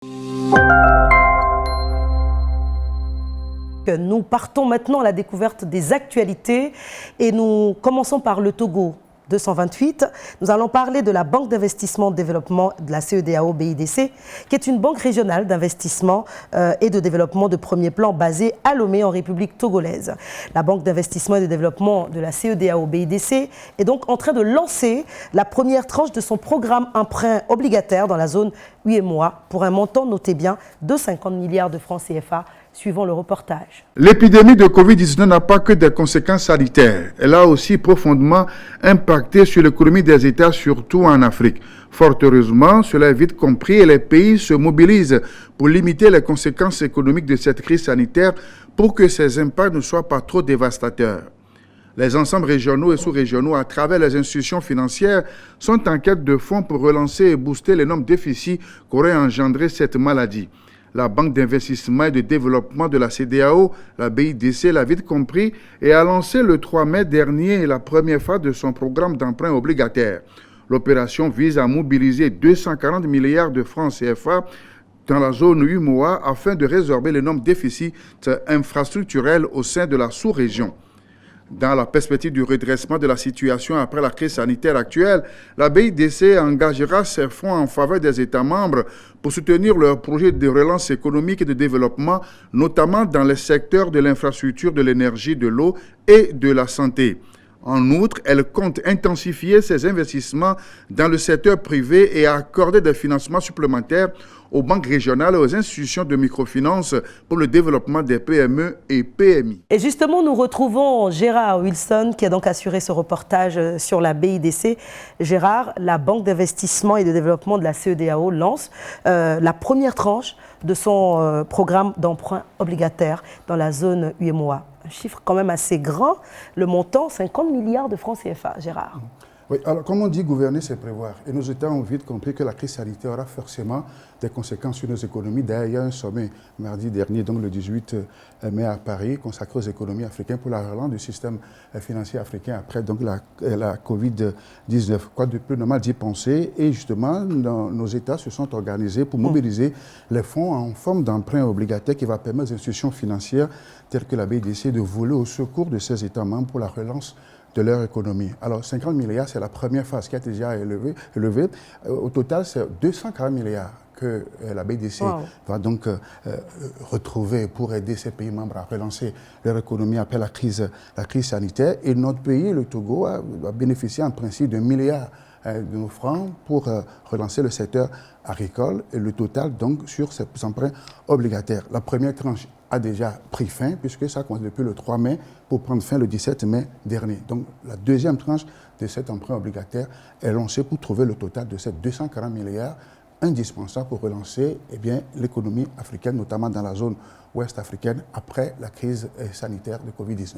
Nous partons maintenant à la découverte des actualités et nous commençons par le Togo 228. Nous allons parler de la Banque d'investissement de développement de la CEDEAO BIDC, qui est une banque régionale d'investissement et de développement de premier plan basée à Lomé en République togolaise. La Banque d'investissement et de développement de la CEDEAO BIDC est donc en train de lancer la première tranche de son programme emprunt obligataire dans la zone UEMOA pour un montant, notez bien, de 50 milliards de francs CFA. Suivant le reportage. L'épidémie de Covid-19 n'a pas que des conséquences sanitaires. Elle a aussi profondément impacté sur l'économie des États, surtout en Afrique. Fort heureusement, cela est vite compris et les pays se mobilisent pour limiter les conséquences économiques de cette crise sanitaire pour que ces impacts ne soient pas trop dévastateurs. Les ensembles régionaux et sous-régionaux, à travers les institutions financières, sont en quête de fonds pour relancer et booster l'énorme déficit qu'aurait engendré cette maladie. La Banque d'investissement et de développement de la CEDEAO, la BIDC, l'a vite compris et a lancé le 3 mai dernier la première phase de son programme d'emprunt obligataire. L'opération vise à mobiliser 240 milliards de francs CFA dans la zone UEMOA afin de résorber l'énorme déficit infrastructurel au sein de la sous-région. Dans la perspective du redressement de la situation après la crise sanitaire actuelle, la BIDC engagera ses fonds en faveur des États membres pour soutenir leurs projets de relance économique et de développement, notamment dans les secteurs de l'infrastructure, de l'énergie, de l'eau et de la santé. En outre, elle compte intensifier ses investissements dans le secteur privé et accorder des financements supplémentaires aux banques régionales et aux institutions de microfinance pour le développement des PME et PMI. Et justement, nous retrouvons Gérard Wilson qui a donc assuré ce reportage sur la BIDC. Gérard, la Banque d'investissement et de développement de la CEDEAO lance la première tranche de son programme d'emprunt obligataire dans la zone UEMOA. Un chiffre quand même assez grand, le montant 50 milliards de francs CFA, Gérard. Oui, alors comme on dit, gouverner, c'est prévoir. Et nos États ont vite compris que la crise sanitaire aura forcément des conséquences sur nos économies. D'ailleurs, il y a un sommet mardi dernier, donc le 18 mai à Paris, consacré aux économies africaines pour la relance du système financier africain après donc, la Covid-19. Quoi de plus normal d'y penser? Et justement, nos États se sont organisés pour mobiliser les fonds en forme d'emprunt obligataire qui va permettre aux institutions financières telles que la BIDC de voler au secours de ces États membres pour la relance de leur économie. Alors, 50 milliards, c'est la première phase qui a été déjà élevée. Au total, c'est 240 milliards que la BIDC va donc retrouver pour aider ces pays membres à relancer leur économie après la crise sanitaire. Et notre pays, le Togo, va bénéficier en principe de milliards de nos francs pour relancer le secteur agricole et le total donc sur ces emprunts obligataires. La première tranche a déjà pris fin puisque ça commence depuis le 3 mai pour prendre fin le 17 mai dernier. Donc la deuxième tranche de cet emprunt obligataire est lancée pour trouver le total de ces 240 milliards indispensables pour relancer l'économie africaine, notamment dans la zone ouest africaine après la crise sanitaire de Covid-19.